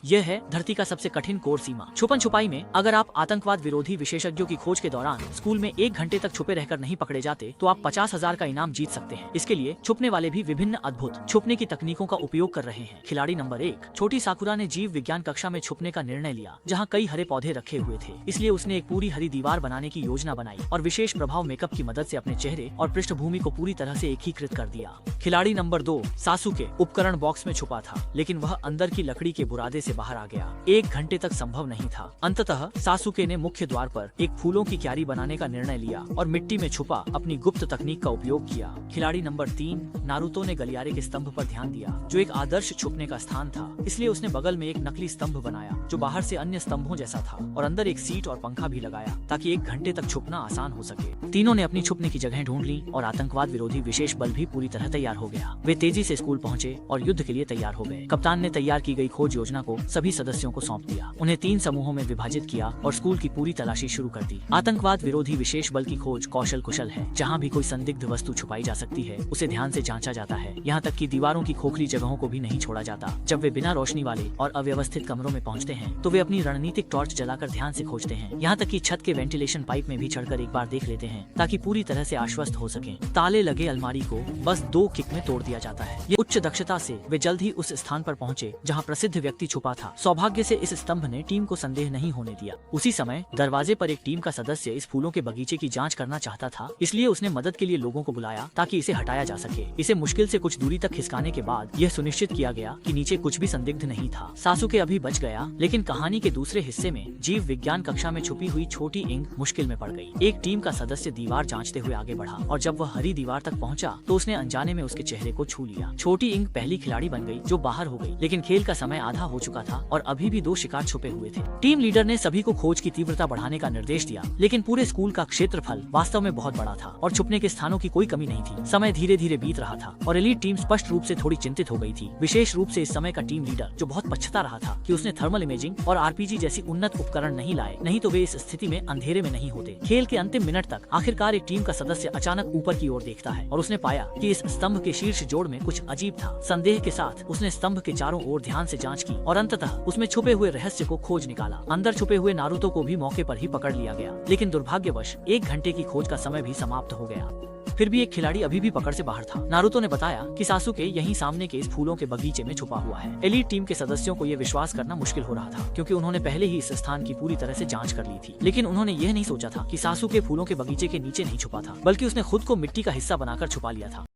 यह है धरती का सबसे कठिन कोर सीमा। छुपन छुपाई में अगर आप आतंकवाद विरोधी विशेषज्ञों की खोज के दौरान स्कूल में 1 घंटे तक छुपे रहकर नहीं पकड़े जाते तो आप 50,000 का इनाम जीत सकते हैं। इसके लिए छुपने वाले भी विभिन्न अद्भुत छुपने की तकनीकों का उपयोग कर रहे हैं। खिलाड़ी नंबर 1, छोटी साकुरा ने जीव विज्ञान कक्षा में छुपने का निर्णय लिया, जहाँ कई हरे पौधे रखे हुए थे। इसलिए उसने एक पूरी हरी दीवार बनाने की योजना बनाई और विशेष प्रभाव मेकअप की मदद से अपने चेहरे और पृष्ठभूमि को पूरी तरह से एकीकृत कर दिया। खिलाड़ी नंबर 2, सासुके उपकरण बॉक्स में छुपा था, लेकिन वह अंदर की लकड़ी के बुरादे से बाहर आ गया। 1 घंटे तक संभव नहीं था। अंततः सासुके ने मुख्य द्वार पर एक फूलों की क्यारी बनाने का निर्णय लिया और मिट्टी में छुपा अपनी गुप्त तकनीक का उपयोग किया। खिलाड़ी नंबर 3, नारुतो ने गलियारे के स्तंभ पर ध्यान दिया, जो एक आदर्श छुपने का स्थान था। इसलिए उसने बगल में एक नकली स्तंभ बनाया, जो बाहर से अन्य स्तंभों जैसा था, और अंदर एक सीट और पंखा भी लगाया, ताकि 1 घंटे तक छुपना आसान हो सके। तीनों ने अपनी छुपने की जगह ढूंढ ली और आतंकवाद विरोधी विशेष बल भी पूरी तरह तैयार हो गया। वे तेजी से स्कूल पहुंचे और युद्ध के लिए तैयार हो गए। कप्तान ने तैयार की गई खोज योजना को सभी सदस्यों को सौंप दिया, उन्हें 3 समूहों में विभाजित किया और स्कूल की पूरी तलाशी शुरू कर दी। आतंकवाद विरोधी विशेष बल की खोज कौशल कुशल है। जहाँ भी कोई संदिग्ध वस्तु छुपाई जा सकती है, उसे ध्यान से जांचा जाता है। यहाँ तक कि दीवारों की खोखली जगहों को भी नहीं छोड़ा जाता। जब वे बिना रोशनी वाले और अव्यवस्थित कमरों में पहुँचते हैं, तो वे अपनी रणनीतिक टॉर्च जलाकर ध्यान से खोजते हैं। यहाँ तक कि छत के वेंटिलेशन पाइप में भी चढ़कर एक बार देख लेते हैं, ताकि पूरी तरह से आश्वस्त हो सके। ताले लगे अलमारी को बस 2 किक में तोड़ दिया जाता है। ये उच्च दक्षता से वे जल्द ही उस स्थान पर पहुँचे जहाँ प्रसिद्ध व्यक्ति छुपा था। सौभाग्य से इस स्तंभ ने टीम को संदेह नहीं होने दिया। उसी समय दरवाजे पर एक टीम का सदस्य इस फूलों के बगीचे की जांच करना चाहता था, इसलिए उसने मदद के लिए लोगों को बुलाया ताकि इसे हटाया जा सके। इसे मुश्किल से कुछ दूरी तक खिसकाने के बाद यह सुनिश्चित किया गया कि नीचे कुछ भी संदिग्ध नहीं था। सासुके अभी बच गया, लेकिन कहानी के दूसरे हिस्से में जीव विज्ञान कक्षा में छुपी हुई छोटी इंग मुश्किल में पड़ गई। एक टीम का सदस्य दीवार जांचते हुए आगे बढ़ा और जब वह हरी दीवार तक पहुंचा तो उसने अनजाने में उसके चेहरे को छू लिया। छोटी इंग पहली खिलाड़ी बन गई जो बाहर हो गई, लेकिन खेल का समय आधा हो चुका था और अभी भी 2 शिकार छुपे हुए थे। टीम लीडर ने सभी को खोज की तीव्रता बढ़ाने का निर्देश दिया, लेकिन पूरे स्कूल का क्षेत्रफल वास्तव में बहुत बड़ा था और छुपने के स्थानों की कोई कमी नहीं थी। समय धीरे धीरे बीत रहा था और एलीट टीम स्पष्ट रूप से थोड़ी चिंतित हो गई थी, विशेष रूप से इस समय का टीम लीडर, जो बहुत पछता रहा था कि उसने थर्मल इमेजिंग और आरपीजी जैसी उन्नत उपकरण नहीं लाए, नहीं तो वे इस स्थिति में अंधेरे में नहीं होते। खेल के अंतिम मिनट तक आखिरकार एक टीम का सदस्य अचानक ऊपर की ओर देखता है और उसने पाया कि इस स्तंभ के शीर्ष जोड़ में कुछ अजीब था। संदेह के साथ उसने स्तंभ के चारों ओर ध्यान से जांच की और अंततः उसमें छुपे हुए रहस्य को खोज निकाला। अंदर छुपे हुए नारुतो को भी मौके पर ही पकड़ लिया गया, लेकिन दुर्भाग्यवश 1 घंटे की खोज का समय भी समाप्त हो गया। फिर भी एक खिलाड़ी अभी भी पकड़ से बाहर था। नारुतो ने बताया कि सासुके यहीं सामने के इस फूलों के बगीचे में छुपा हुआ है। एलीट टीम के सदस्यों को यह विश्वास करना मुश्किल हो रहा था, क्योंकि उन्होंने पहले ही इस स्थान की पूरी तरह से जांच कर ली थी। लेकिन उन्होंने यह नहीं सोचा था कि सासुके फूलों के बगीचे के नीचे नहीं छुपा था, बल्कि उसने खुद को मिट्टी का हिस्सा बनाकर छुपा लिया था।